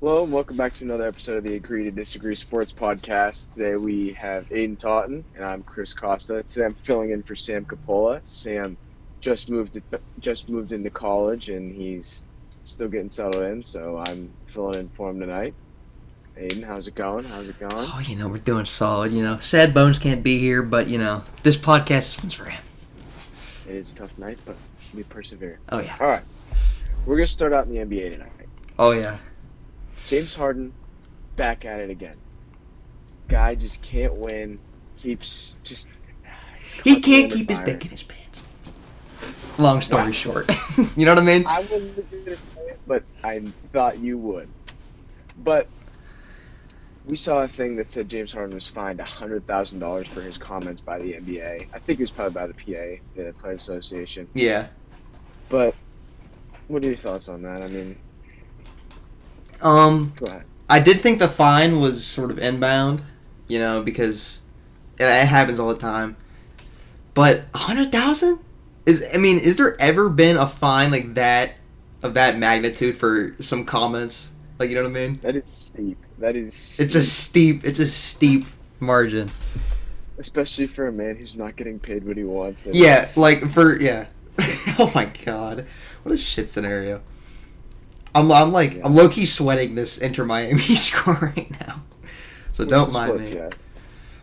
Hello and welcome back to another episode of the Agree to Disagree Sports Podcast. Today we have Aidan Tautin and I'm Chris Costa. Today I'm filling in for Sam Capola. Sam just moved into college and he's still getting settled in, so I'm filling in for him tonight. Aidan, how's it going? Oh, we're doing solid. Sad Bones can't be here, but this podcast is for him. It is a tough night, but we persevere. Oh yeah. All right, we're gonna start out in the NBA tonight. Oh yeah. James Harden, back at it again. Guy just can't win. He can't keep his dick in his pants. Long story short. You know what I mean? I wasn't going to say it, but I thought you would. But we saw a thing that said James Harden was fined $100,000 for his comments by the NBA. I think it was probably by the PA, the Players Association. Yeah. But what are your thoughts on that? I mean, go ahead. I did think the fine was sort of inbound, because it happens all the time. But $100,000 is there ever been a fine like that of that magnitude for some comments? Like, you know what I mean? That is steep. It's a steep margin. Especially for a man who's not getting paid what he wants. Yeah. Oh my god. What a shit scenario. I'm low-key sweating this Inter Miami score right now. So don't mind me. Yeah.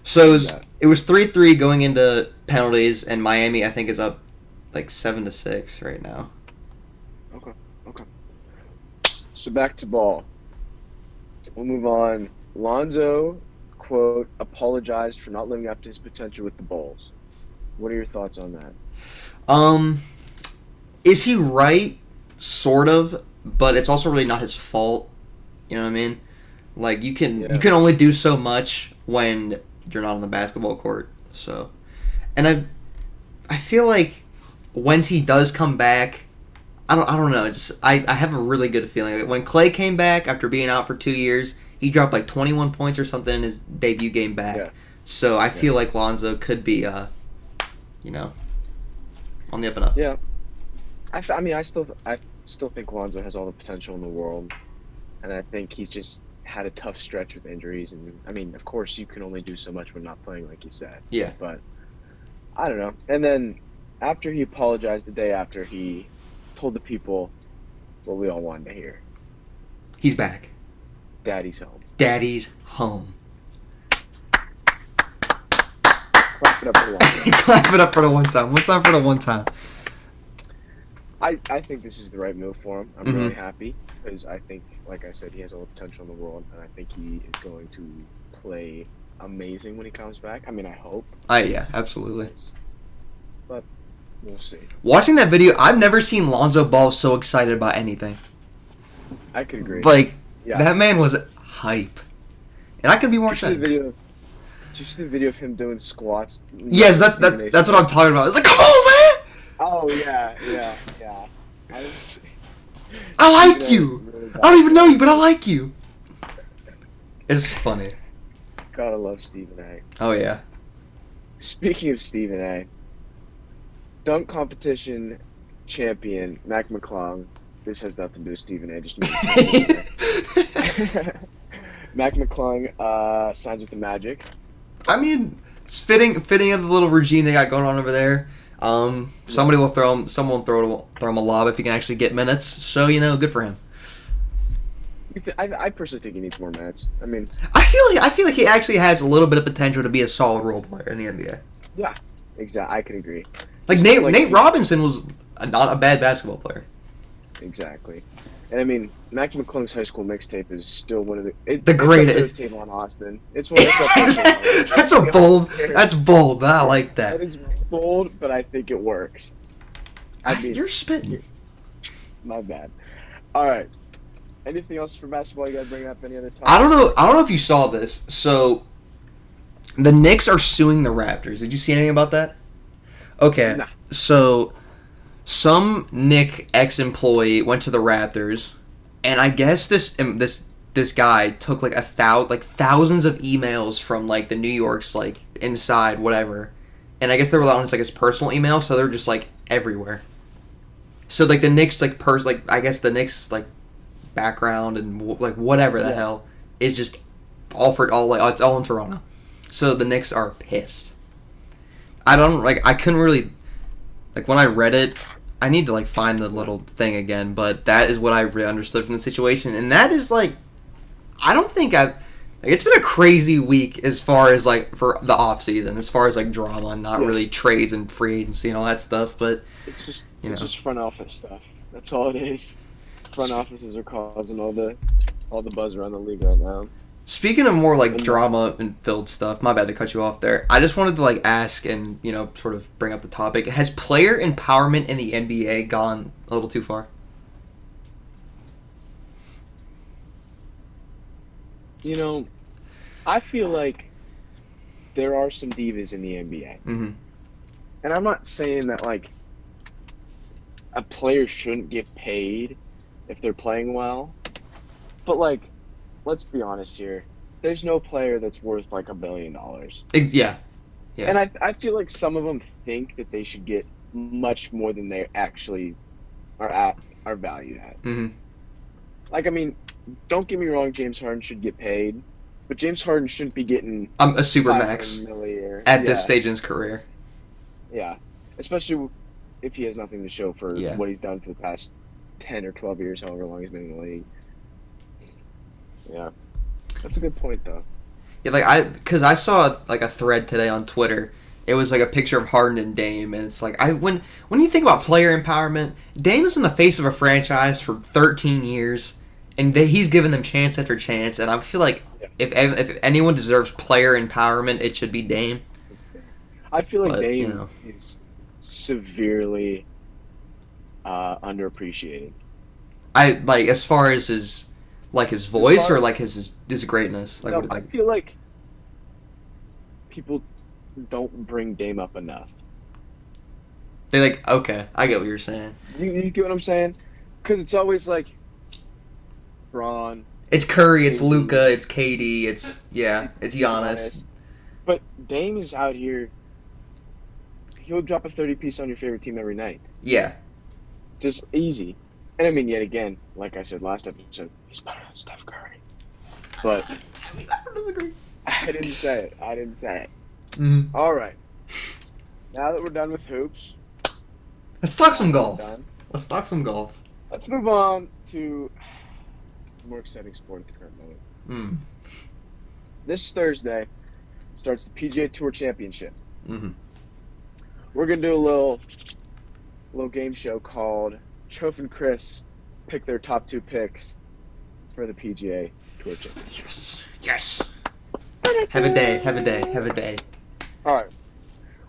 So it was 3-3 going into penalties, and Miami, I think, is up like 7-6 right now. Okay. So back to ball. We'll move on. Lonzo, quote, apologized for not living up to his potential with the Bulls. What are your thoughts on that? Is he right? Sort of. But it's also really not his fault. You know what I mean? Like, you can only do so much when you're not on the basketball court. So, and I feel like once he does come back, I don't know. I have a really good feeling. Like, when Clay came back after being out for 2 years, he dropped like 21 points or something in his debut game back. Yeah. So I feel like Lonzo could be, on the up and up. Yeah. I still think Lonzo has all the potential in the world, and I think he's just had a tough stretch with injuries. And I mean, of course, you can only do so much when not playing, like you said. Yeah. But I don't know. And then after he apologized, the day after, he told the people what we all wanted to hear. He's back. Daddy's home. Daddy's home. Clap it up for the one time. Clap it up for the one time. One time for the one time. I think this is the right move for him. I'm really happy because I think, like I said, he has all the potential in the world, and I think he is going to play amazing when he comes back. I mean, I hope. Yeah, absolutely. But we'll see. Watching that video, I've never seen Lonzo Ball so excited about anything. I could agree. Like, that man was hype. And I could be more excited. Did you see the video of him doing squats? Yes, that's what I'm talking about. It's like, come on, man! Oh, yeah. I like you! Really, I don't even know you, but I like you! It's funny. Gotta love Stephen A. Oh, yeah. Speaking of Stephen A, dunk competition champion, Mac McClung. This has nothing to do with Stephen A. Just Mac McClung signs with the Magic. I mean, it's fitting of the little regime they got going on over there. Someone will throw him a lob if he can actually get minutes. So, good for him. I personally think he needs more minutes. I mean, I feel like he actually has a little bit of potential to be a solid role player in the NBA. Yeah, exactly. I can agree. Like Nate Robinson was not a bad basketball player. Exactly. And I mean, Mac McClung's high school mixtape is still one of the greatest. It's on Austin. It's one of the That's bold. I like that. That is bold, but I think it works. You're spitting. My bad. All right. Anything else for basketball you got to bring up? Any other topics? I don't know if you saw this. So, the Knicks are suing the Raptors. Did you see anything about that? Okay. Nah. So, some Knick ex-employee went to the Raptors, and I guess this guy took like thousands of emails from like the New York's like inside whatever, and I guess they were on his personal email, so they're just like everywhere. So like the Knicks I guess the Knicks background and like whatever the hell is just all like it's all in Toronto. So the Knicks are pissed. I couldn't really like when I read it. I need to like find the little thing again, but that is what I really understood from the situation, and that is like I don't think I've. Like, it's been a crazy week as far as like for the off season, as far as like drama and not really trades and free agency and all that stuff. But it's just front office stuff. That's all it is. Front offices are causing all the buzz around the league right now. Speaking of more like drama and filled stuff, my bad to cut you off there. I just wanted to like ask and sort of bring up the topic. Has player empowerment in the NBA gone a little too far? I feel like there are some divas in the NBA. Mm-hmm. And I'm not saying that, like, a player shouldn't get paid if they're playing well. But, like, let's be honest here. There's no player that's worth, like, $1 billion. Yeah. And I feel like some of them think that they should get much more than they actually are valued at. Mm-hmm. Like, I mean, don't get me wrong, James Harden should get paid. But James Harden shouldn't be getting a super max at this stage in his career. Yeah, especially if he has nothing to show for what he's done for the past 10 or 12 years, however long he's been in the league. Yeah, that's a good point, though. Yeah, because I saw like a thread today on Twitter. It was like a picture of Harden and Dame, and it's like when you think about player empowerment, Dame has been the face of a franchise for 13 years, and he's given them chance after chance, and I feel like. If anyone deserves player empowerment, it should be Dame. I feel like Dame is severely underappreciated. As far as his voice or like his greatness. Like, I feel like people don't bring Dame up enough. They okay, I get what you're saying. You get what I'm saying? Because it's always like Braun. It's Curry, it's Luka, it's KD, it's Giannis. But Dame is out here. He'll drop a 30-piece on your favorite team every night. Yeah. Just easy. And I mean, yet again, like I said last episode, he's better than Steph Curry. But I didn't say it. Mm-hmm. All right. Now that we're done with hoops, let's talk some golf. Let's move on to more exciting sport at the current moment. This Thursday starts the PGA Tour Championship. Mm-hmm. We're gonna do a little game show called Chof and Chris pick their top 2 picks for the PGA Tour Championship. Yes. Have a day. All right.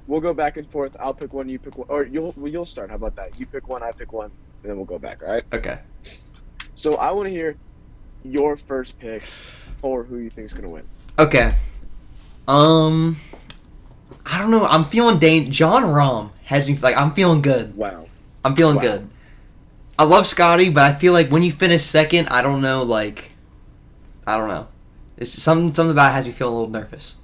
We'll go back and forth. I'll pick one, you pick one, or you'll start. How about that? You pick one, I pick one, and then we'll go back. All right. Okay. So I want to hear your first pick for who you think's gonna win. Okay. I don't know. I'm feeling John Rahm has me I'm feeling good. Wow. I'm feeling good. I love Scotty, but I feel like when you finish second, I don't know. It's something about it has me feeling a little nervous.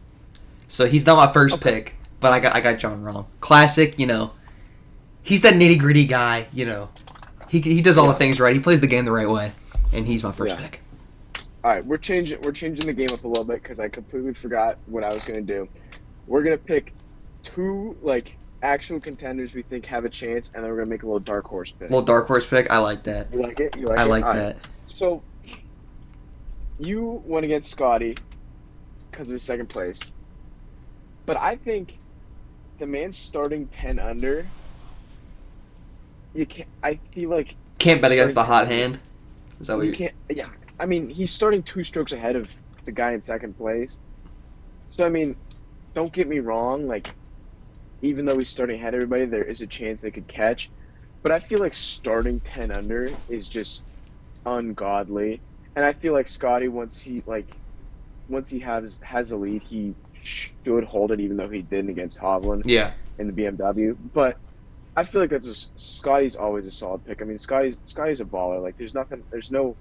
So he's not my first pick, but I got John Rahm. Classic, He's that nitty gritty guy, He does all the things right. He plays the game the right way, and he's my first pick. All right, we're changing the game up a little bit because I completely forgot what I was gonna do. We're gonna pick 2 actual contenders we think have a chance, and then we're gonna make a little dark horse pick. I like that. You like it? I like that. Right. So you went against Scotty because of his second place, but I think the man starting 10 under. You can't. I feel like can't bet against the hot hand. Is that what you can't? Yeah. I mean, he's starting 2 strokes ahead of the guy in second place. So I mean, don't get me wrong. Even though he's starting ahead of everybody, there is a chance they could catch. But I feel like starting 10 under is just ungodly. And I feel like Scotty, once he has a lead, he should hold it, even though he didn't against Hovland. Yeah. In the BMW, but I feel like Scotty's always a solid pick. I mean, Scotty's a baller. There's no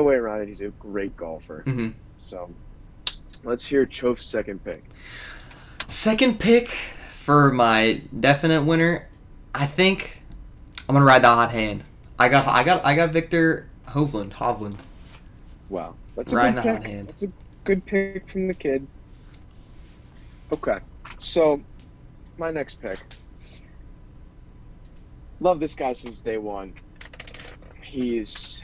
way around it. He's a great golfer. Mm-hmm. So let's hear Chof's second pick. Second pick for my definite winner, I think I'm gonna ride the hot hand. I got Victor Hovland. Wow, that's a Right in good the hot pick. hand. That's a good pick from the kid. Okay, so my next pick. Love this guy since day one. He's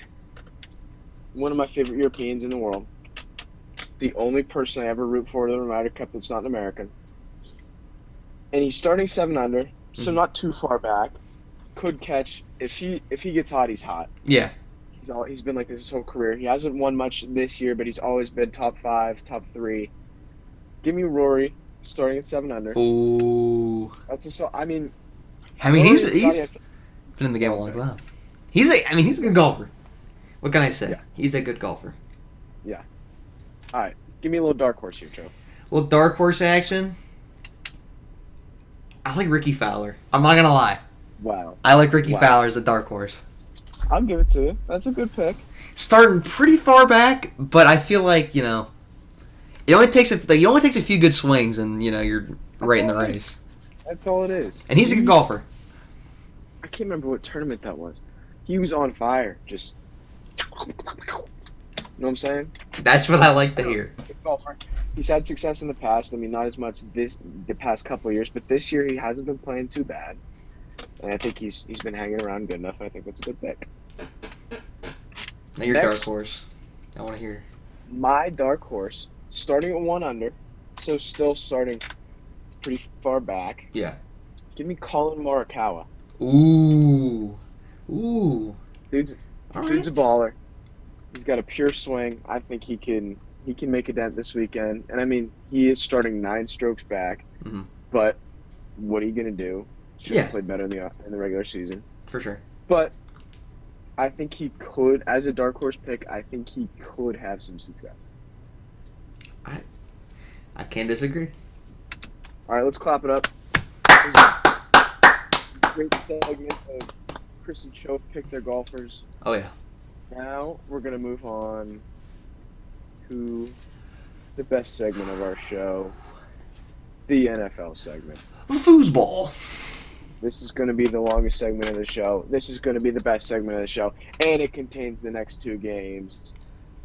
one of my favorite Europeans in the world. The only person I ever root for in the Ryder Cup that's not an American. And he's starting 7 under, so not too far back. Could catch if he gets hot, he's hot. Yeah. He's been like this his whole career. He hasn't won much this year, but he's always been top 5, top 3. Give me Rory starting at 7 under. Ooh. I mean he's been in the game a long time. He's a good golfer. What can I say? Yeah. He's a good golfer. Yeah. All right. Give me a little dark horse here, Joe. Well, dark horse action. I like Ricky Fowler. I'm not gonna lie. Wow. I like Ricky Fowler as a dark horse. I'll give it to you. That's a good pick. Starting pretty far back, but I feel like it only takes a few good swings, and you're right in the race. That's all it is. And he's a good golfer. I can't remember what tournament that was. He was on fire. Just, you know what I'm saying? That's what I like to hear. Good golfer. He's had success in the past. I mean, not as much the past couple of years, but this year he hasn't been playing too bad. And I think he's been hanging around good enough. I think that's a good pick. Now your dark horse. I want to hear. My dark horse, starting at 1 under, so still starting pretty far back. Yeah. Give me Colin Morikawa. Ooh. Dude's a baller. He's got a pure swing. I think he can make a dent this weekend. And I mean, he is starting 9 strokes back. Mm-hmm. But what are you gonna do? Should have played better in the regular season. For sure. But I think he could, as a dark horse pick, I think he could have some success. I can't disagree. All right, let's clap it up. It was a great segment of Chris and Cho pick their golfers. Oh yeah. Now we're gonna move on to the best segment of our show, the NFL segment. The foosball. This is going to be the longest segment of the show. This is going to be the best segment of the show. And it contains the next 2 games.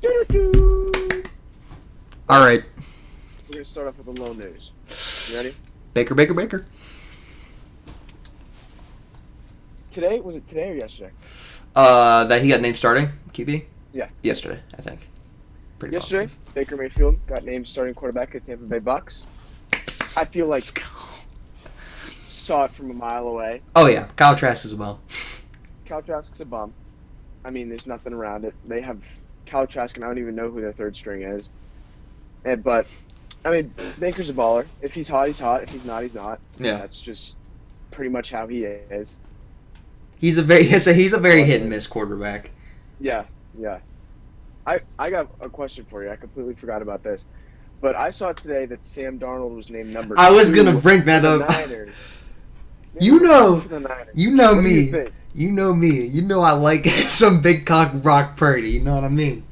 Doo-doo-doo. All right. We're going to start off with the low news. You ready? Baker. Today? Was it today or yesterday? That he got named starting QB? Yeah. Yesterday, I think. Pretty Yesterday, positive. Baker Mayfield got named starting quarterback at Tampa Bay Bucks. I feel like saw it from a mile away. Oh yeah, Kyle Trask is a bum. Kyle Trask's a bum. I mean, there's nothing around it. They have Kyle Trask, and I don't even know who their 3rd string is. But I mean, Baker's a baller. If he's hot, he's hot. If he's not, he's not. Yeah. That's just pretty much how he is. He's a very hit and miss quarterback. Yeah. I got a question for you. I completely forgot about this. But I saw today that Sam Darnold was named number 2. I was gonna bring that up. Niners. You know What me. do you think? You know me. You know I like some big cock Brock Purdy. You know what I mean?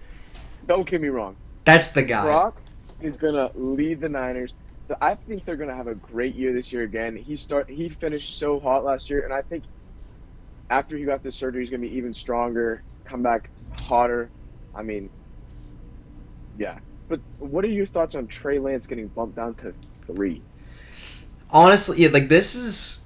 Don't get me wrong. That's the guy. Brock is gonna lead the Niners. I think they're gonna have a great year this year again. He finished so hot last year, and I think after he got the surgery, he's gonna be even stronger. Come back hotter. I mean, yeah. But what are your thoughts on Trey Lance getting bumped down to 3? Honestly, yeah, this is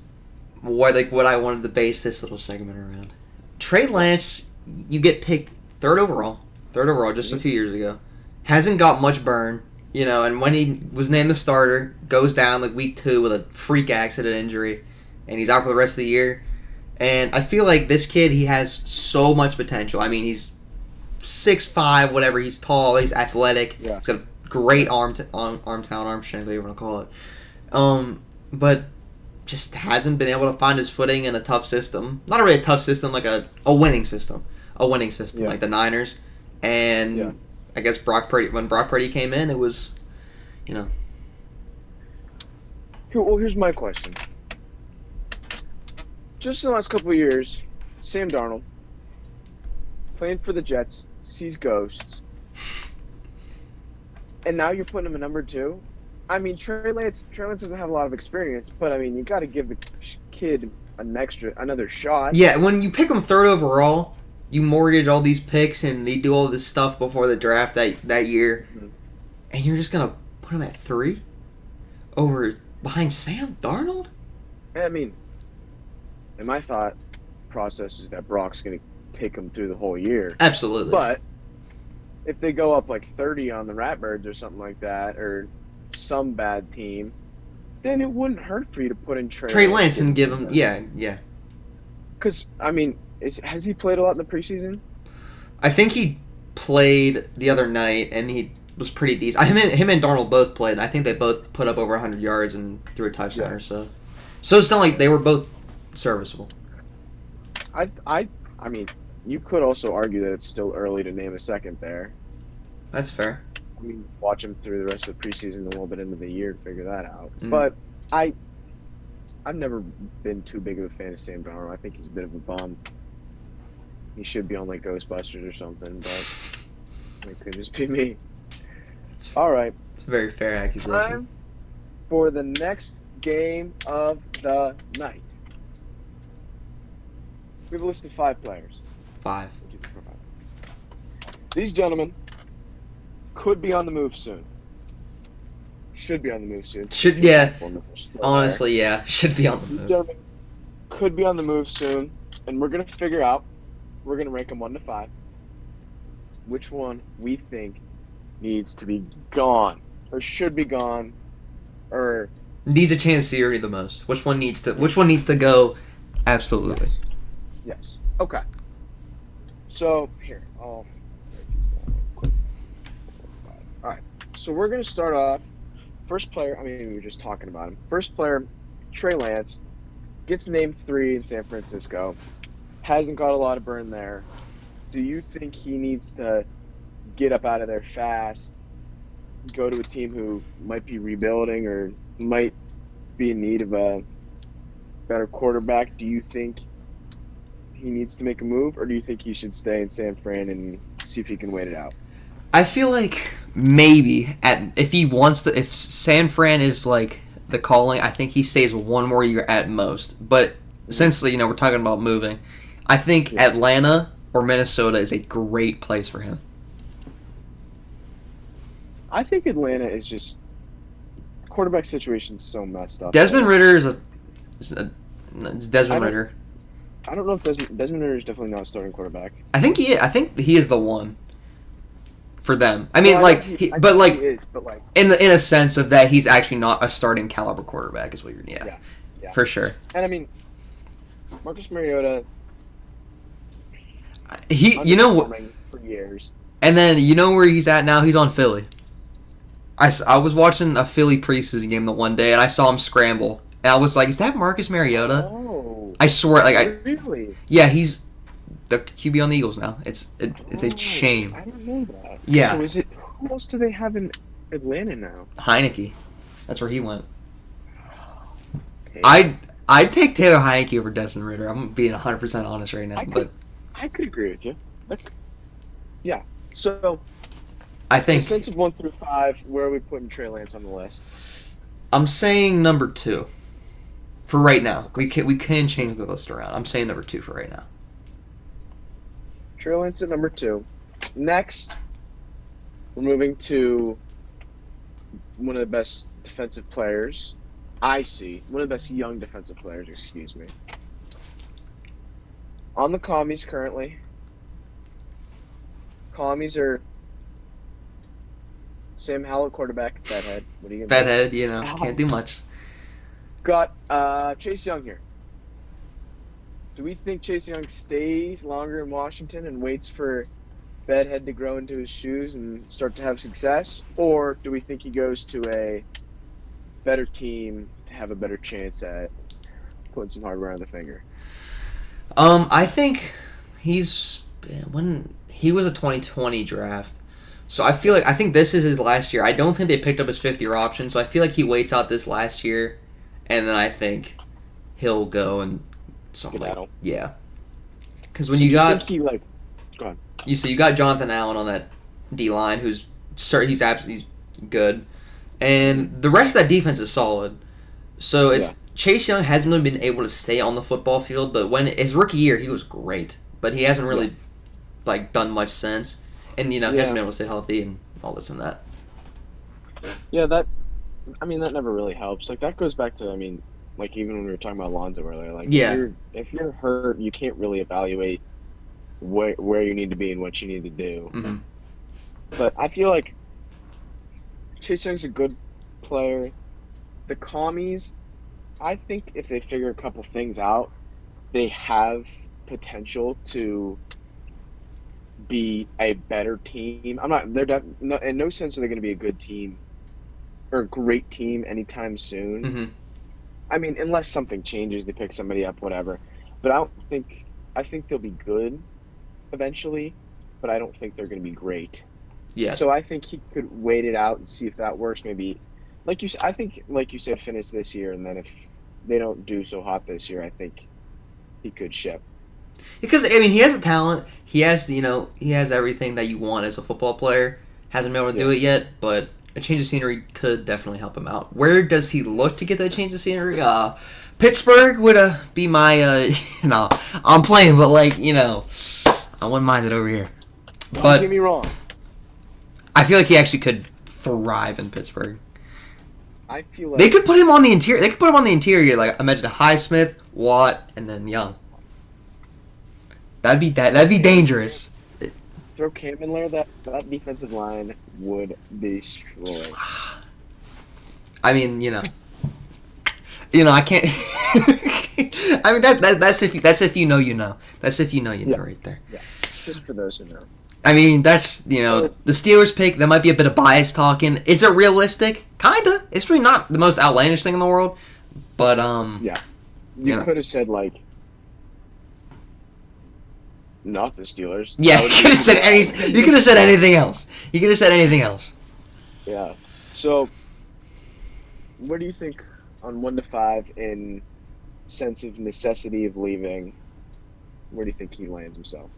what I wanted to base this little segment around. Trey Lance, you get picked third overall just a few years ago. Hasn't got much burn, and when he was named the starter, goes down week 2 with a freak accident injury, and he's out for the rest of the year. And I feel like this kid, he has so much potential. I mean, he's 6'5", whatever. He's tall. He's athletic. Yeah. He's got a great arm strength, whatever you want to call it. But just hasn't been able to find his footing in a tough system. Not really a tough system, like a winning system. Like the Niners. And I guess when Brock Purdy came in, it was, Well, here's my question. Just in the last couple of years, Sam Darnold, playing for the Jets, sees ghosts. And now you're putting him at number 2? I mean, Trey Lance doesn't have a lot of experience, but I mean, you got to give the kid another shot. Yeah, when you pick him third overall, you mortgage all these picks and they do all this stuff before the draft that year, and you're just gonna put him at 3 behind Sam Darnold? I mean, and my thought process is that Brock's gonna take him through the whole year. Absolutely. But if they go up like 30 on the Ratbirds or something like that, or some bad team, then it wouldn't hurt for you to put in Trey Lance and give him, yeah. Because, I mean, has he played a lot in the preseason? I think he played the other night, and he was pretty decent. Him and Darnold both played. I think they both put up over 100 yards and threw a touchdown or so. So it's not like they were both serviceable. I mean, you could also argue that it's still early to name a second there. That's fair. I mean, watch him through the rest of the preseason, a little bit into the year to figure that out. But I've never been too big of a fan of Sam Darnold. I think he's a bit of a bum. He should be on like Ghostbusters or something, but it could just be me. All right. It's a very fair accusation. Time for the next game of the night. We have a list of 5 players. 5. These gentlemen could be on the move soon. Should be on the move soon. Honestly, yeah. Should be on the move. These gentlemen could be on the move soon, and we're going to figure out, we're going to rank them 1 to 5, which one we think needs to be gone, or should be gone, or needs a chance to see the most. Which one needs to go? Absolutely. Yes. Okay. So here, I'll write these down real quick. 4, 5. All right. So we're gonna start off. First player. I mean, we were just talking about him. First player, Trey Lance, gets named 3 in San Francisco. Hasn't got a lot of burn there. Do you think he needs to get up out of there fast? Go to a team who might be rebuilding or might be in need of a better quarterback? Do you think he needs to make a move, or do you think he should stay in San Fran and see if he can wait it out? I feel like maybe if San Fran is like the calling, I think he stays 1 more year at most. But since we're talking about moving, I think Atlanta or Minnesota is a great place for him. I think Atlanta is just quarterback situation's so messed up. Desmond Ritter it's Desmond Ritter. I don't know if Desmond Ritter is definitely not a starting quarterback. I think he is the one for them. I mean, he is, in a sense of that he's actually not a starting caliber quarterback is what you're yeah, for sure. And I mean, Marcus Mariota, for years. And then where he's at now? He's on Philly. I was watching a Philly preseason game the one day and I saw him scramble and I was like, "Is that Marcus Mariota?" Oh, I swear, really? Yeah, he's the QB on the Eagles now. It's a shame. I didn't know that. Yeah. So who else do they have in Atlanta now? Heineke. That's where he went. Okay. I'd take Taylor Heineke over Desmond Ritter. I'm being 100% honest right now. I could agree with you. Yeah. So I think since of 1 through 5, where are we putting Trey Lance on the list? I'm saying number 2 for right now. We can change the list around. I'm saying number 2 for right now. Trey Lance at number 2. Next, we're moving to one of the best defensive players I see. One of the best young defensive players, excuse me. On the commies currently. Commies are Sam Howell quarterback, Bedhead. What are you gonna do? Bedhead, can't do much. Got Chase Young here. Do we think Chase Young stays longer in Washington and waits for Bedhead to grow into his shoes and start to have success? Or do we think he goes to a better team to have a better chance at putting some hardware on the finger? I think he was a 2020 draft. So I think this is his last year. I don't think they picked up his 5th-year option, so I feel like he waits out this last year, and then I think he'll go and something like yeah. Because when go on. You got Jonathan Allen on that D line, he's good, and the rest of that defense is solid. So Chase Young hasn't really been able to stay on the football field, but when his rookie year he was great, but he hasn't really like done much since, and he hasn't been able to stay healthy and all this and that. Yeah, that never really helps. Like that goes back to like even when we were talking about Alonso earlier, like Yeah. if you're hurt, you can't really evaluate where you need to be and what you need to do. Mm-hmm. But I feel like Chase Young's a good player. The commies, I think if they figure a couple things out, they have potential to be a better team. In no sense are they going to be a good team or a great team anytime soon. Mm-hmm. I mean, unless something changes, they pick somebody up, whatever. But I think they'll be good eventually, but I don't think they're going to be great. Yeah. So I think he could wait it out and see if that works. Maybe, I think, like you said, finish this year, and then if they don't do so hot this year, I think he could ship. Because he has the talent. He has he has everything that you want as a football player. Hasn't been able to do it yet, but a change of scenery could definitely help him out. Where does he look to get that change of scenery? Pittsburgh would be my no, I'm playing, but I wouldn't mind it over here. Don't get me wrong. I feel like he actually could thrive in Pittsburgh. I feel like they could put him on the interior. They could put him on the interior. Like imagine Highsmith, Watt, and then Young. That'd be dangerous. Throw Cam in there, that defensive line would destroy. I can't. I mean that's if you know you know. That's if you know you know right there. Yeah, just for those who know. I mean that's the Steelers pick. That might be a bit of bias talking. Is it realistic? Kinda. It's really not the most outlandish thing in the world, but yeah, you could have said not the Steelers. Yeah, you could have said anything. You could have said anything else. You could have said anything else. Yeah. So, what do you think on 1 to 5 in sense of necessity of leaving? Where do you think he lands himself?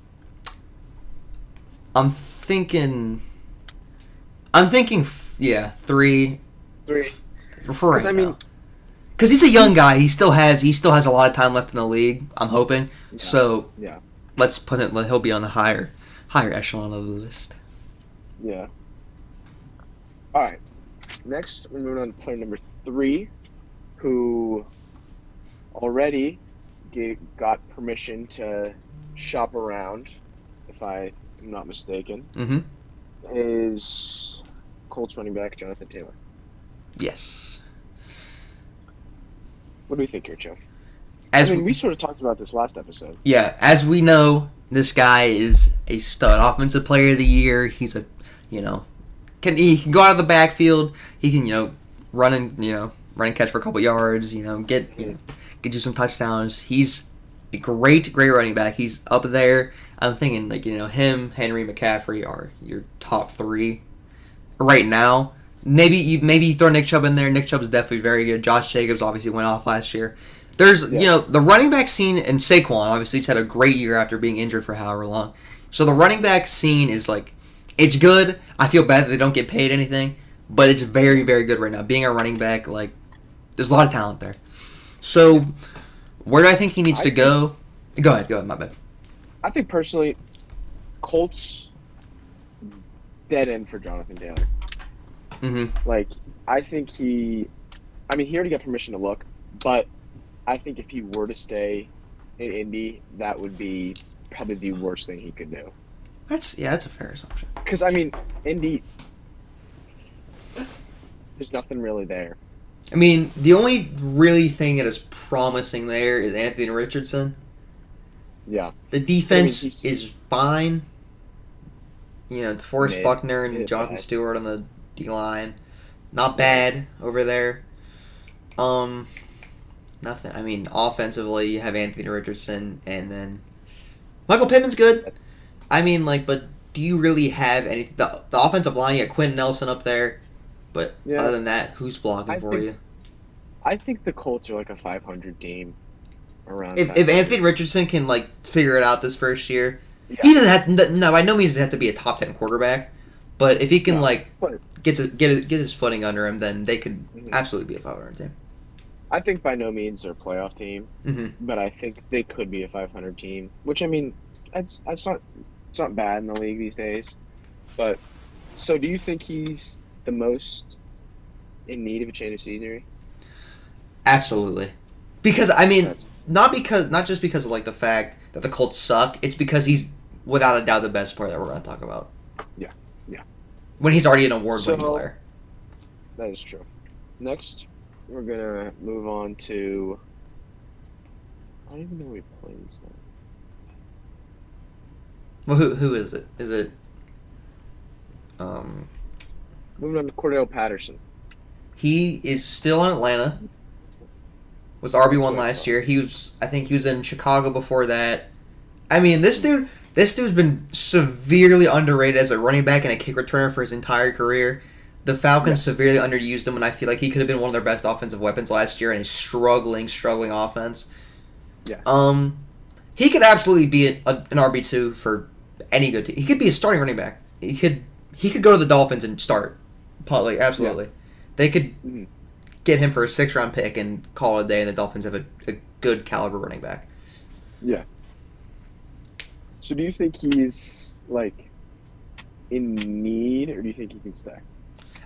I'm thinking. Yeah, 3. 3. For right now. Because he's a young guy. He still has a lot of time left in the league. I'm hoping. Yeah. So. Yeah. Let's put it. He'll be on the higher echelon of the list. Yeah. All right. Next, we're moving on to player number 3, who already got permission to shop around, if I am not mistaken. Mm-hmm. Is Colts running back Jonathan Taylor. Yes. What do we think here, Jeff? We sort of talked about this last episode. Yeah, as we know, this guy is a stud. Offensive player of the year. He's he can go out of the backfield. He can, run and catch for a couple yards, get you some touchdowns. He's a great running back. He's up there. I'm thinking, him, Henry, McCaffrey are your top 3 right now. Maybe you throw Nick Chubb in there. Nick Chubb is definitely very good. Josh Jacobs obviously went off last year. There's, the running back scene, and Saquon, obviously, he's had a great year after being injured for however long. So the running back scene is, it's good. I feel bad that they don't get paid anything, but it's very, very good right now. Being a running back, there's a lot of talent there. So, where do I think he needs to go? Go ahead, my bad. I think, personally, Colts, dead end for Jonathan Taylor. Mm-hmm. I think he already got permission to look, but I think if he were to stay in Indy, that would be probably the worst thing he could do. That's a fair assumption. Because, Indy, there's nothing really there. The only really thing that is promising there is Anthony Richardson. Yeah. The defense is fine. DeForest Buckner and Jonathan Stewart on the D-line. Not bad over there. Nothing. Offensively, you have Anthony Richardson, and then Michael Pittman's good. But do you really have any? The offensive line, you got Quentin Nelson up there, but other than that, who's blocking for you? I think the Colts are a 500 team. Around. If Anthony Richardson can figure it out this first year, he doesn't have to. No, by no means does he have to be a top 10 quarterback, but if he can get his footing under him, then they could absolutely be a 500 team. I think by no means they're a playoff team, mm-hmm. but I think they could be a 500 team. Which that's not It's not bad in the league these days. But so, do you think he's the most in need of a change of scenery? Absolutely. Because I mean, That's not just because of like the fact that the Colts suck. It's because he's without a doubt the best player that we're going to talk about. yeah, yeah. When he's already an award-winning So player. that is true. Next, we're gonna move on to. I don't even know who he plays now. Well, who is it? Is it um Moving on to Cordell Patterson. he is still in Atlanta. Was That's RB1 what I last thought. year. I think he was in Chicago before that. I mean, this dude's been severely underrated as a running back and a kick returner for his entire career. The Falcons Yes. severely underused him, and I feel like he could have been one of their best offensive weapons last year in a struggling offense. Yes. He could absolutely be an RB2 for any good team. He could be a starting running back. He could go to the Dolphins and start. Like, absolutely. Yeah. They could Mhm. get him for a 6th-round pick and call it a day, and the Dolphins have a good caliber running back. Yeah. So do you think he's like in need, or do you think he can stay?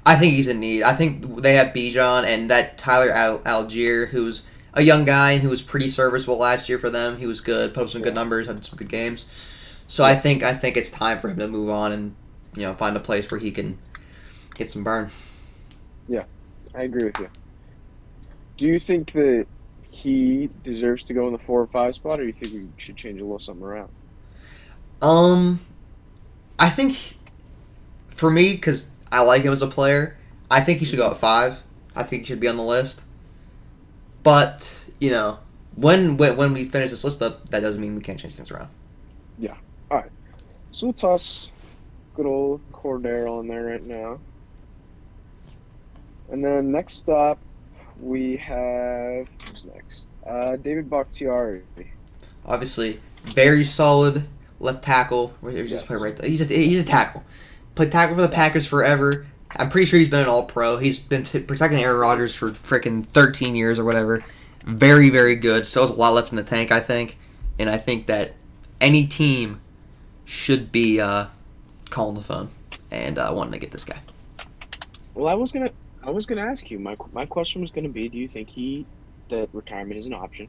I think he's in need. I think they have Bijan and that Tyler Algier, who's a young guy and who was pretty serviceable last year for them. He was good, put up some good Yeah. numbers, had some good games. So Yeah. I think it's time for him to move on and find a place where he can get some burn. Yeah. I agree with you. Do you think that he deserves to go in the 4 or 5 spot, or do you think we should change a little something around? Um, I think for me, because I like him as a player, I think he should go at 5. I think he should be on the list. But when we finish this list up, that doesn't mean we can't change things around. Yeah. All right. So we'll toss good old Cordero on there right now. And then next up, we have who's next? David Bakhtiari. Obviously, very solid left tackle. Where he just Yes. play right there. He's a tackle. Played tackle for the Packers forever. I'm pretty sure he's been an All-Pro. He's been protecting Aaron Rodgers for freaking 13 years or whatever. Very, very good. Still has a lot left in the tank, I think. And I think that any team should be calling the phone and wanting to get this guy. Well, I was gonna ask you. My question was gonna be, do you think that retirement is an option?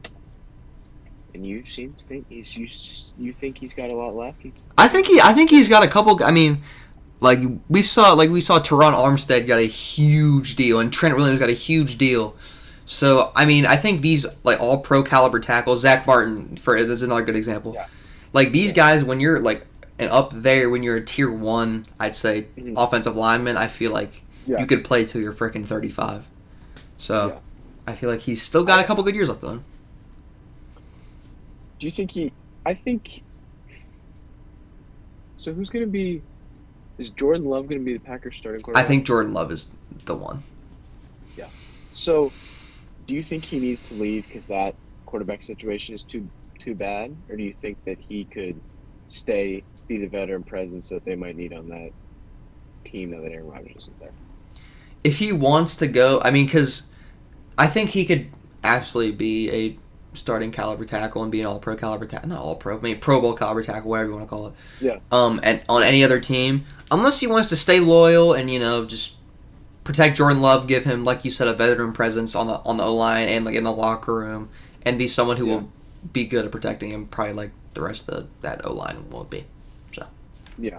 And you seem to think you think he's got a lot left. I think he's got a couple. I mean, like we saw Teron Armstead got a huge deal, and Trent Williams got a huge deal. So I mean, I think these like all pro caliber tackles, Zach Martin is another good example. Yeah. Like these guys, when you're like and up there, when you're a tier 1, I'd say Mhm. offensive lineman, I feel like Yeah. you could play till you're freaking 35. So Yeah. I feel like he's still got a couple good years left on him. Do you think he? I think. So who's gonna be? Is Jordan Love gonna be the Packers starting I quarterback? think Jordan Love is the one. So. Do you think he needs to leave because that quarterback situation is too bad, or do you think that he could stay, be the veteran presence that they might need on that team now that Aaron Rodgers isn't there? If he wants to go, I mean, because I think he could absolutely be a starting caliber tackle and be an all-pro caliber tackle. Not all-pro, I mean Pro Bowl caliber tackle, whatever you want to call it. Yeah. And on any other team, unless he wants to stay loyal and just protect Jordan Love, give him, like you said, a veteran presence on the O-line and like in the locker room, and be someone who will be good at protecting him, probably like the rest of that O-line will be. So Yeah.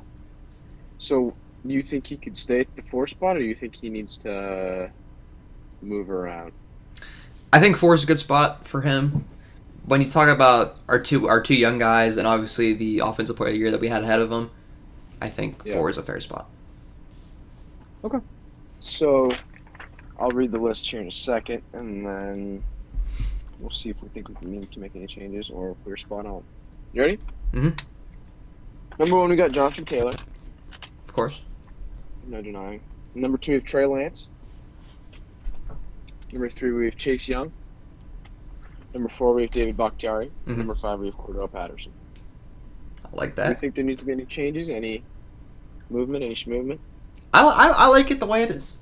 So do you think he could stay at the 4 spot, or do you think he needs to move around? I think 4 is a good spot for him. When you talk about our two young guys and obviously the offensive player of the year that we had ahead of him, I think 4 is a fair spot. Okay. So I'll read the list here in a second, and then we'll see if we think we need to make any changes or if we're spot on. You ready? Mhm. Number 1, we got Jonathan Taylor. Of course. No denying. Number 2, we have Trey Lance. Number 3, we have Chase Young. Number 4, we have David Bakhtiari. Mhm. Number 5, we have Cordell Patterson. I like Do you that. think there needs to be any changes, any movement, any schmovement? I like it the way it is.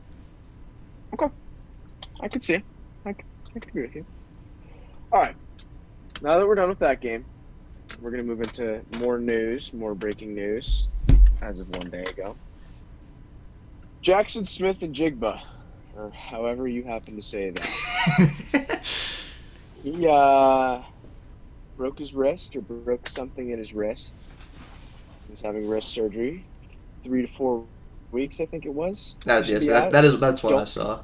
I could see it. I could agree with you. All right. Now that we're done with that game, we're going to move into more news, more breaking news as of 1 day ago. Jackson Smith and Jigba, or however you happen to say that. He broke his wrist or broke something in his wrist. He's having wrist surgery. 3 to 4 weeks, I think it was. That's what I saw.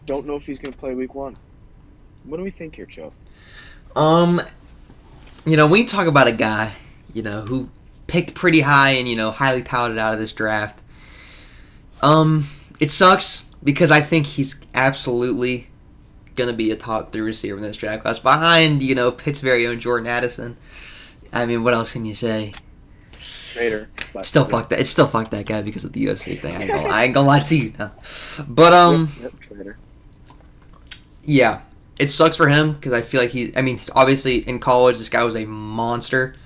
Don't know if he's going to play week 1. What do we think here, Joe? We talk about a guy, who picked pretty high and, highly touted out of this draft. It sucks because I think he's absolutely going to be a top 3 receiver in this draft class behind, Pitt's very own Jordan Addison. I mean, what else can you say? Traitor. Still fuck that guy because of the USC thing. I ain't gonna lie to you. No. But, traitor. Yeah. It sucks for him because I feel like he's obviously in college this guy was a monster.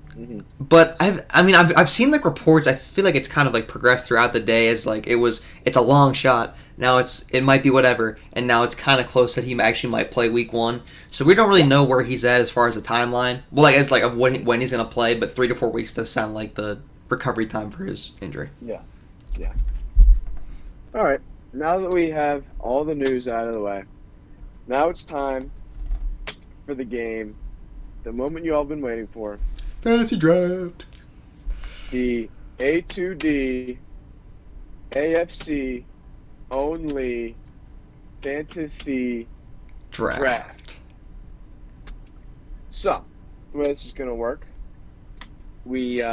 Mm-hmm. But I've seen like reports. I feel like it's kind of like progressed throughout the day as like it's a long shot. Now it might be whatever, and now it's kind of close that he actually might play week 1. So we don't really know where he's at as far as the timeline. Well, like as like of when he's gonna play, but 3 to 4 weeks does sound like the recovery time for his injury. Yeah. All right. Now that we have all the news out of the way, now it's time for the game, the moment you all been waiting for. Fantasy Draft. The A2D AFC only fantasy draft. So, the way this is going to work, we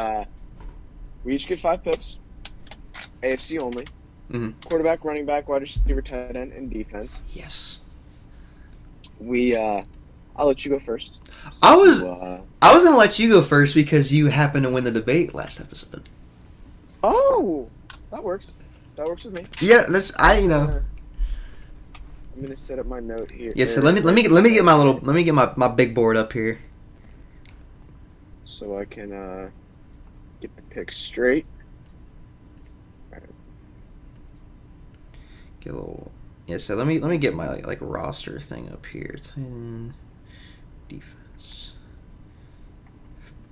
each get 5 picks, AFC only, quarterback, running back, wide receiver, tight end, and defense. Yes. I'll let you go first. I was gonna let you go first because you happened to win the debate last episode. Oh, that works. That works with me. Yeah, I'm gonna set up my note here. Yeah, so let me get my big board up here, so I can get the pick straight. Get a little. Yeah, so let me get my like roster thing up here. Defense.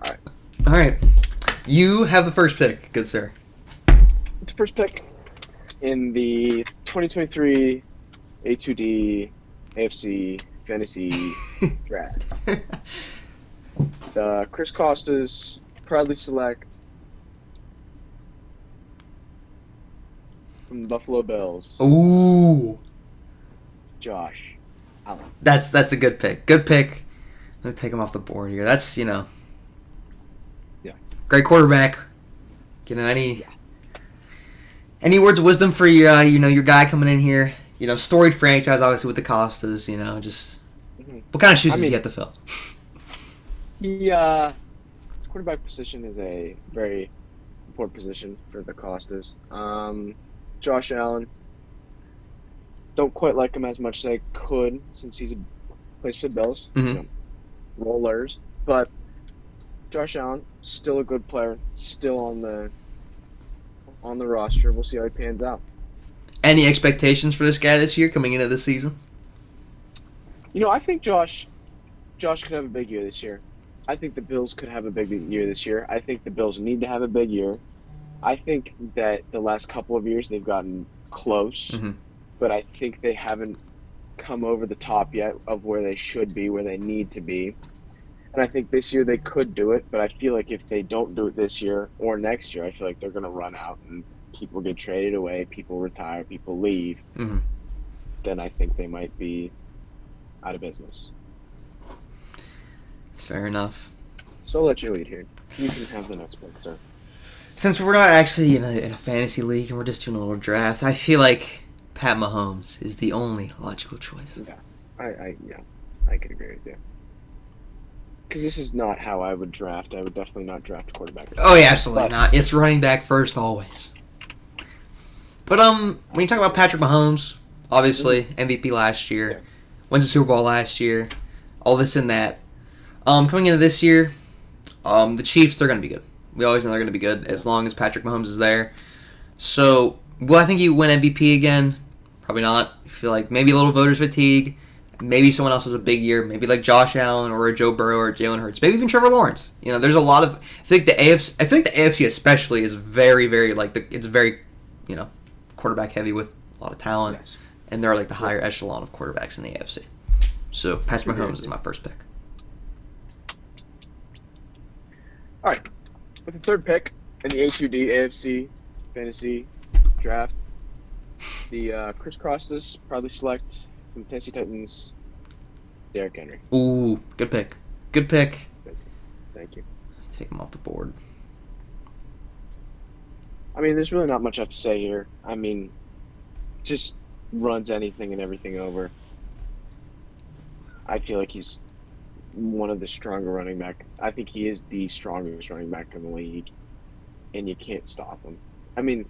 All right. You have the first pick, good sir. The first pick in the 2023 A2D AFC Fantasy Draft. Chris Costa's proudly select from the Buffalo Bills. Ooh. Josh Allen. That's a good pick. Good pick. Let me take him off the board here. That's, Yeah. Great quarterback. Any words of wisdom for your guy coming in here? Storied franchise, obviously, with the Costas, just... Mm-hmm. What kind of shoes does he have to fill? The quarterback position is a very important position for the Costas. Josh Allen, don't quite like him as much as I could since he's plays for the Bills. Mm-hmm. Rollers, but Josh Allen, still a good player, still on the roster. We'll see how he pans out. Any expectations for this guy this year coming into the season? I think Josh could have a big year this year. I think the Bills could have a big year this year. I think the Bills need to have a big year. I think that the last couple of years they've gotten close, but I think they haven't come over the top yet of where they should be, where they need to be. And I think this year they could do it, but I feel like if they don't do it this year or next year, I feel like they're going to run out and people get traded away, people retire, people leave. Mm-hmm. Then I think they might be out of business. It's fair enough. So I'll let you lead here. You can have the next pick, sir. Since we're not actually in a fantasy league and we're just doing a little draft, I feel like Pat Mahomes is the only logical choice. Yeah, I could agree with you. Because this is not how I would draft. I would definitely not draft a quarterback. Oh yeah, absolutely not. It's running back first always. But when you talk about Patrick Mahomes, obviously MVP last year, wins the Super Bowl last year, all this and that. Coming into this year, the Chiefs, they're going to be good. We always know they're going to be good as long as Patrick Mahomes is there. So, will I think he win MVP again? Probably not. I feel like maybe a little voters fatigue. maybe someone else has a big year, maybe like Josh Allen or a Joe Burrow or Jalen Hurts, maybe even Trevor Lawrence. There's a lot of. I think the AFC especially is very, very it's very, quarterback heavy with a lot of talent, Yes. and they're like the higher echelon of quarterbacks in the AFC. So Patrick Mahomes is my first pick. All right. With the third pick in the A2D AFC Fantasy Draft, the Chris Costas probably select from the Tennessee Titans, Derrick Henry. Ooh, good pick. Good pick. Thank you. Take him off the board. I mean, there's really not much I have to say here. I mean, just runs anything and everything over. I feel like he's one of the stronger running back. I think he is the strongest running back in the league, and you can't stop him. I mean,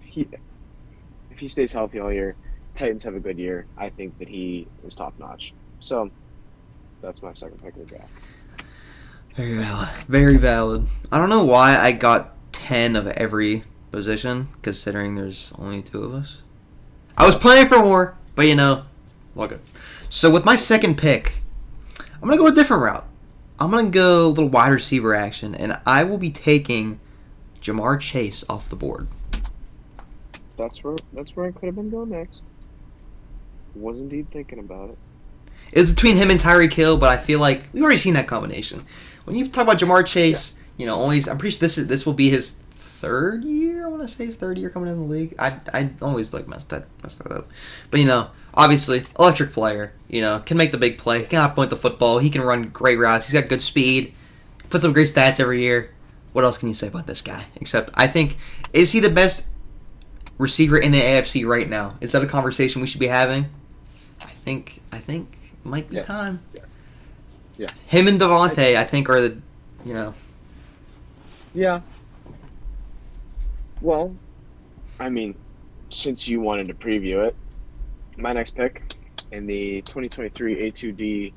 if he stays healthy all year, Titans have a good year. I think that he is top notch. So that's my second pick of the draft. Very valid. Very valid. I don't know why I got 10 of every position, considering there's only 2 of us. I was planning for more, but look it. So with my second pick, I'm going to go a different route. I'm going to go a little wide receiver action, and I will be taking Jamar Chase off the board. That's where I could have been going next. Was indeed thinking about it. It was between him and Tyreek Hill, but I feel like we've already seen that combination. When you talk about Jamar Chase, I'm pretty sure this will be his third year. I want to say his third year coming in the league. I always messed that up. But obviously, electric player. Can make the big play. He can outpoint the football. He can run great routes. He's got good speed. Puts up great stats every year. What else can you say about this guy? Except I think, is he the best receiver in the AFC right now? Is that a conversation we should be having? I think it might be time. Yeah. Him and Devontae, I think, are the, Yeah. Well, I mean, since you wanted to preview it, my next pick in the 2023 A2D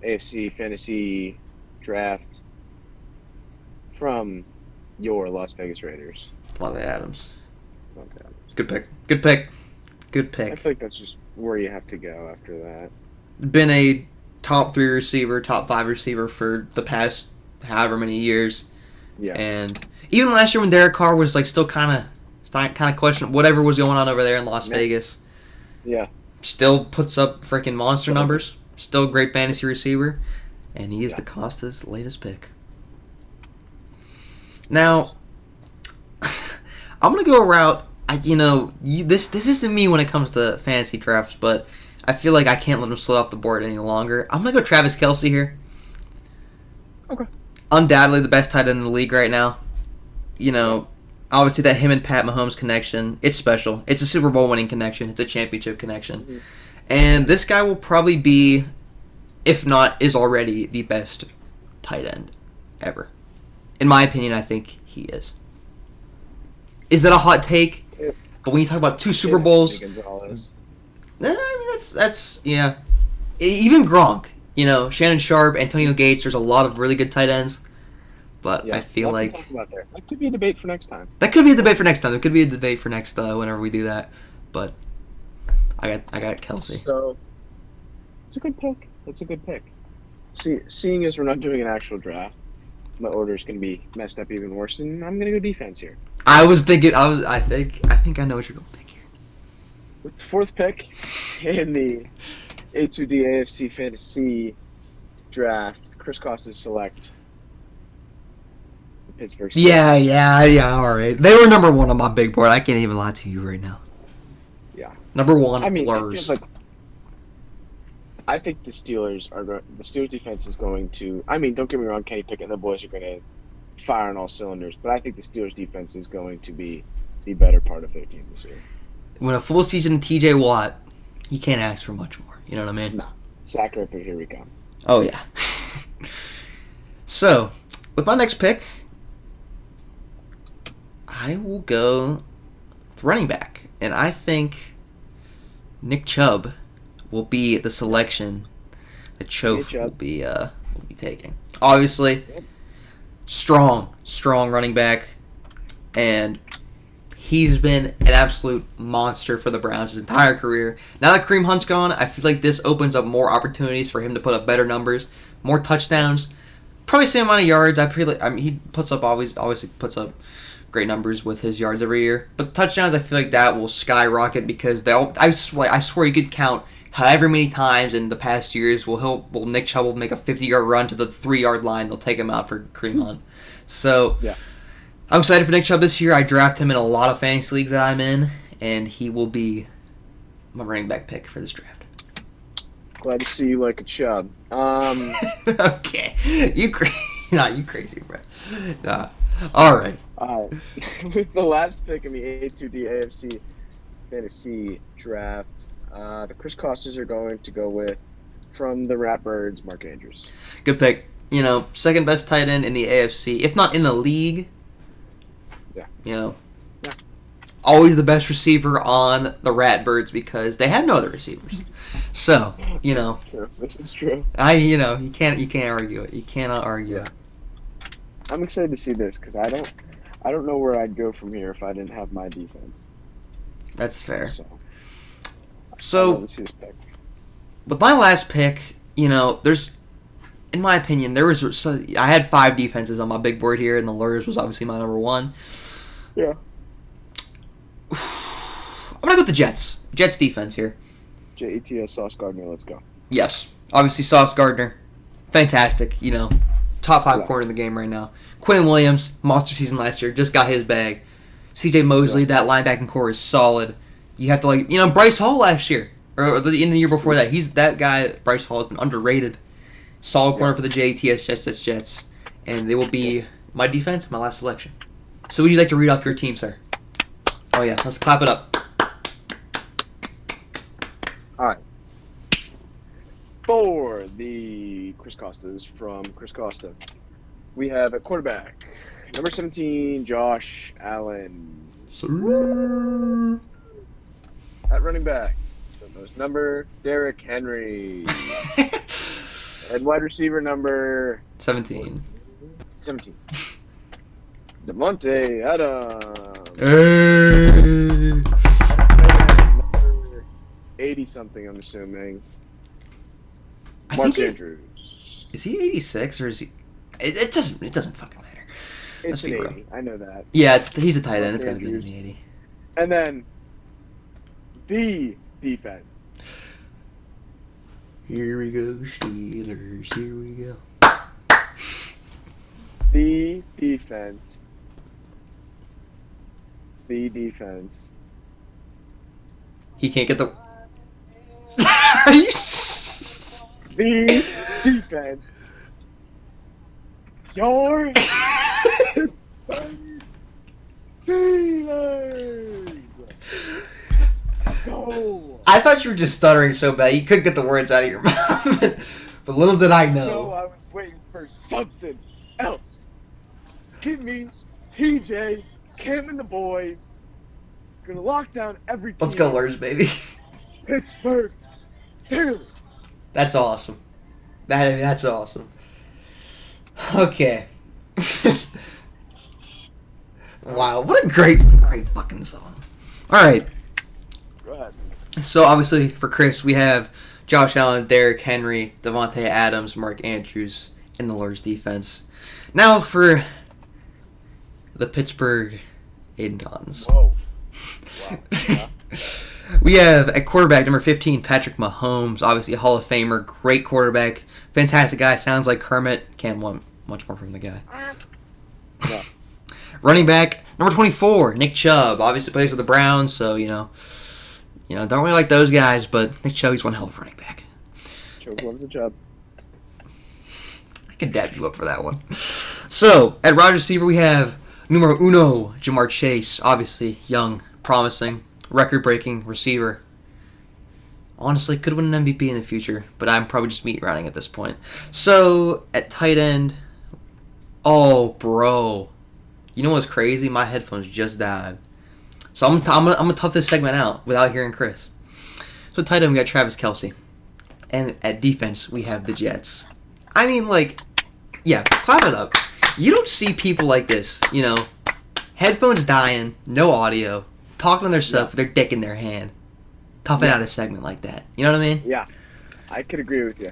AFC Fantasy Draft from your Las Vegas Raiders. Devontae Adams. Okay. Good pick. Good pick. Good I pick. feel like that's just where you have to go after that. Been a top 3 receiver, top 5 receiver for the past however many years. Yeah. And even last year when Derek Carr was still kind of questioning whatever was going on over there in Las Vegas. Yeah. Still puts up freaking monster numbers. Still a great fantasy receiver. And he is the Costa's latest pick. Now, I'm going to go a route. This isn't me when it comes to fantasy drafts, but I feel like I can't let him slip off the board any longer. I'm going to go Travis Kelce here. Okay. Undoubtedly the best tight end in the league right now. Obviously that him and Pat Mahomes connection, it's special. It's a Super Bowl winning connection. It's a championship connection. Mm-hmm. And this guy will probably be, if not, is already the best tight end ever. In my opinion, I think he is. Is that a hot take? Yeah. But when you talk about 2 Super Bowls, that's yeah. Even Gronk, Shannon Sharp, Antonio Gates. There's a lot of really good tight ends, but I feel like that could be a debate for next time. That could be a debate for next time. There could be a debate for next whenever we do that. But I got Kelce. So it's a good pick. It's a good pick. Seeing as we're not doing an actual draft, my order is going to be messed up even worse, and I'm going to go defense here. I think I know what you're going to pick here. With the 4th pick in the A2D AFC Fantasy Draft, Chris Costa select the Pittsburgh Steelers. Yeah, all right. They were number 1 on my big board. I can't even lie to you right now. Yeah. Number 1, I mean, blurs. I think the Steelers defense is going to. I mean, don't get me wrong, Kenny Pickett and the boys are going to fire on all cylinders, but I think the Steelers defense is going to be the better part of their team this year. When a full season of T.J. Watt, you can't ask for much more. You know what I mean? No. Sack Ripper, here we come. Oh, yeah. So, with my next pick, I will go with running back. And I think Nick Chubb will be the selection that Chof will be taking. Obviously, strong running back. And He's been an absolute monster for the Browns his entire career. Now that Kareem Hunt's gone, I feel like this opens up more opportunities for him to put up better numbers, more touchdowns, probably same amount of yards. He puts up obviously puts up great numbers with his yards every year, but touchdowns I feel like that will skyrocket because I swear you could count however many times in the past years will Nick Chubb will make a 50-yard run to the 3-yard line. They'll take him out for Kareem Hunt. So yeah. I'm excited for Nick Chubb this year. I draft him in a lot of fantasy leagues that I'm in, and he will be my running back pick for this draft. Glad to see you like a Chubb. Okay, you crazy, bro. All right. With the last pick in the A2D AFC Fantasy Draft, the Chris Costas are going to go with, from the Ratbirds, Mark Andrews. Good pick. Second best tight end in the AFC, if not in the league. Yeah. Always the best receiver on the Ratbirds because they have no other receivers. So, True. This is true. You can't argue it. You cannot argue it. I'm excited to see this because I don't know where I'd go from here if I didn't have my defense. That's fair. So see this pick. With my last pick, there's, in my opinion, I had 5 defenses on my big board here, and the Lurs was obviously my number 1. Yeah. I'm going to go with the Jets. Jets defense here. Jets, Sauce Gardner, let's go. Yes. Obviously, Sauce Gardner. Fantastic. Top 5 corner in the game right now. Quentin Williams, monster season last year, just got his bag. CJ Mosley, that linebacking core is solid. You have to Bryce Hall last year, or in the year before that. He's that guy. Bryce Hall has been underrated. Solid corner for the Jets, and they will be my defense, my last selection. So would you like to read off your team, sir? Oh yeah, let's clap it up. All right. For the Chris Costas from Chris Costa, we have at quarterback, number 17, Josh Allen. Sir. At running back, the most number, Derrick Henry. At wide receiver, number 17. Devontae Adams. Hey. Number 80-something, I'm assuming. Mark Andrews. Is he 86 or is he? It doesn't fucking matter. It's an 80. I know that. Yeah, he's a tight end. It's got to be in the 80. And then the defense. Here we go, Steelers. Here we go. The defense. The defense. He can't get the. Are you? The defense. Your Steelers. Go. I thought you were just stuttering so bad you couldn't get the words out of your mouth. But little did I know. No, I was waiting for something else. Give me TJ, Cam, and the boys. Gonna lock down every team. Let's go, Lurs, baby. Pittsburgh Steelers. That's awesome. That's awesome. Okay. Wow, what a great fucking song. All right. Go ahead. So obviously for Chris, we have Josh Allen, Derrick Henry, Devontae Adams, Mark Andrews in the Lord's defense. Now for the Pittsburgh Aidan Tautins. Whoa. Wow. Yeah. We have at quarterback number 15, Patrick Mahomes, obviously a Hall of Famer, great quarterback, fantastic guy, sounds like Kermit. Can't want much more from the guy. No. Running back number 24, Nick Chubb, obviously plays for the Browns, so don't really like those guys, but Nick Chubb, he's one hell of a running back. Chubb loves a job. I can dab you up for that one. So at wide receiver we have numero uno, Jamar Chase, obviously young, promising, record-breaking receiver. Honestly, could win an MVP in the future, but I'm probably just meat rounding at this point. So, at tight end, oh, bro. You know what's crazy? My headphones just died. So I'm gonna tough this segment out without hearing Chris. So at tight end, we got Travis Kelce. And at defense, we have the Jets. I mean, clap it up. You don't see people like this, Headphones dying, no audio, talking to themselves with their dick in their hand. Toughing out a segment like that. You know what I mean? Yeah, I could agree with you.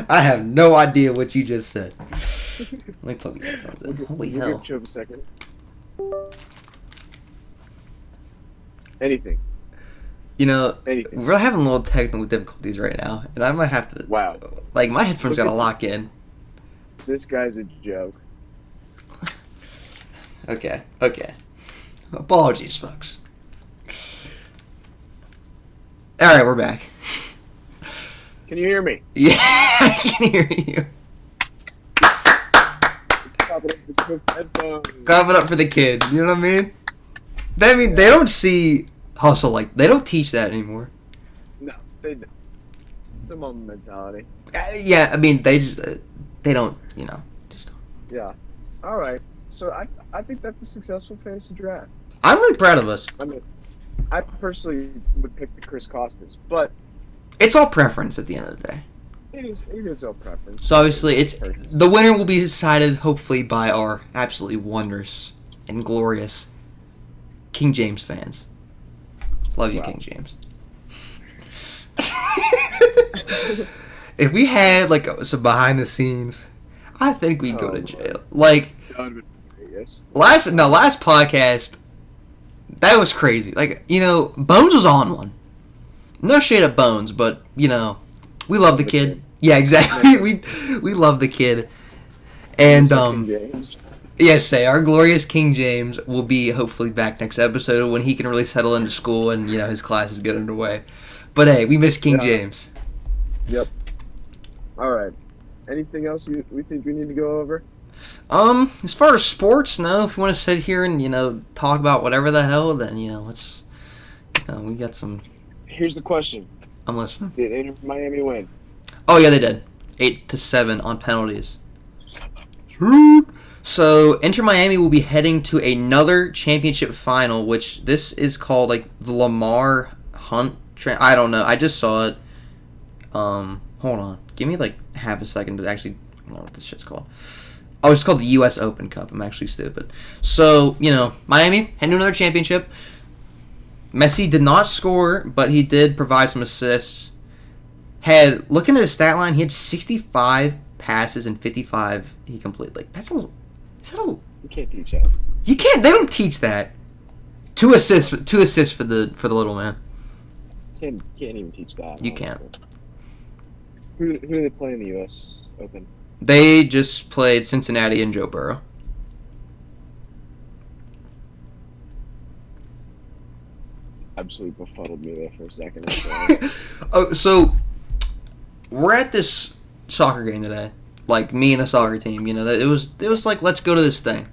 I have no idea what you just said. Let me plug these headphones in. Holy hell. Give Chubb a second. Anything. You know, Anything. we're having a little technical difficulties right now, and I might have to... Wow. Like, my headphones Look gotta at lock in. This guy's a joke. Okay. Apologies, folks. Alright, we're back. Can you hear me? Yeah, I can hear you. Clap it up for Chubb's headphones. Clap it up for the kid, you know what I mean? They don't see hustle like... They don't teach that anymore. No, they don't. It's a moment mentality. Yeah, I mean, they just... they don't, just don't. Yeah. All right. So I think that's a successful fantasy draft. I'm really proud of us. I mean, I personally would pick the Chris Costas, but It's all preference at the end of the day. it is all preference. So obviously, the winner will be decided hopefully by our absolutely wondrous and glorious King James fans. Love you, Wow. King James. If we had like some behind the scenes, I think we'd go to jail. Like That would have been yes. last podcast, that was crazy. Like Bones was on one. No shade at Bones, but we love the kid. Yeah, exactly. we love the kid. And King James. yes, say our glorious King James will be hopefully back next episode when he can really settle into school and his classes get underway. But hey, we miss King James. Yep. All right. Anything else we think we need to go over? As far as sports, no. If you want to sit here and talk about whatever the hell, then let's. We got some. Here's the question: I'm listening. did Inter Miami win? Oh yeah, they did. 8-7 on penalties. So Inter Miami will be heading to another championship final, which this is called like the Lamar Hunt. I don't know. I just saw it. Hold on. Give me like half a second to actually know what this shit's called. Oh, it's called the U.S. Open Cup. I'm actually stupid. So Miami heading to another championship. Messi did not score, but he did provide some assists. Looking at his stat line, he had 65 passes and 55 he completed. Like is that a? You can't teach that. You can't. They don't teach that. 2 assists for the little man. Can't even teach that. You can't. Who do they play in the U.S. Open? They just played Cincinnati and Joe Burrow. Absolutely befuddled me there for a second. Oh, so we're at this soccer game today. Like me and the soccer team, it was like let's go to this thing,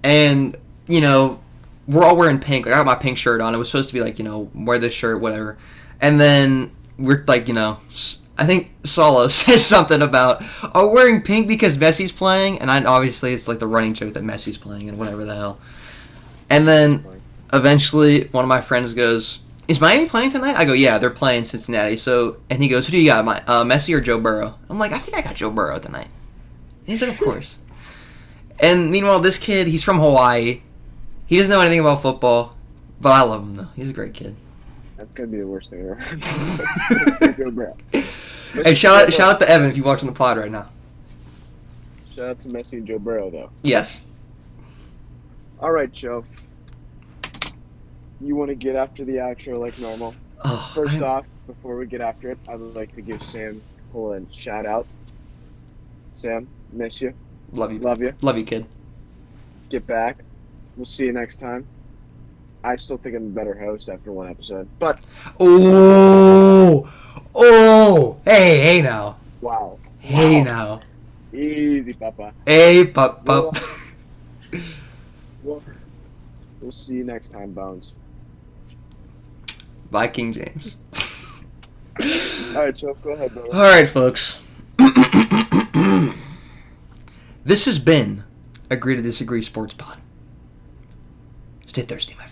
and we're all wearing pink. Like I got my pink shirt on. It was supposed to be like wear this shirt, whatever, and then we're like I think Solo says something about wearing pink because Messi's playing, and obviously it's like the running joke that Messi's playing and whatever the hell, and then eventually one of my friends goes, "Is Miami playing tonight?" I go, "Yeah, they're playing Cincinnati." And he goes, "Who do you got, Messi or Joe Burrow?" I'm like, "I think I got Joe Burrow tonight." And he's like, "Of course." And meanwhile, this kid, he's from Hawaii. He doesn't know anything about football, but I love him though. He's a great kid. That's gonna be the worst thing ever. Joe Burrow. Hey, shout out to Evan if you're watching the pod right now. Shout out to Messi and Joe Burrow though. Yes. All right, Joe. You want to get after the outro like normal? First off, before we get after it, I would like to give Sam a shout out. Sam, miss you. Love you. Love you. Love you, kid. Get back. We'll see you next time. I still think I'm a better host after one episode, but hey now. wow. Hey now. Easy, Papa. Hey, pup. We'll see you next time, Bones. Bye, King James. All right, Joe, go ahead, brother. All right, folks. This has been Agree to Disagree Sports Pod. Stay thirsty, my friend.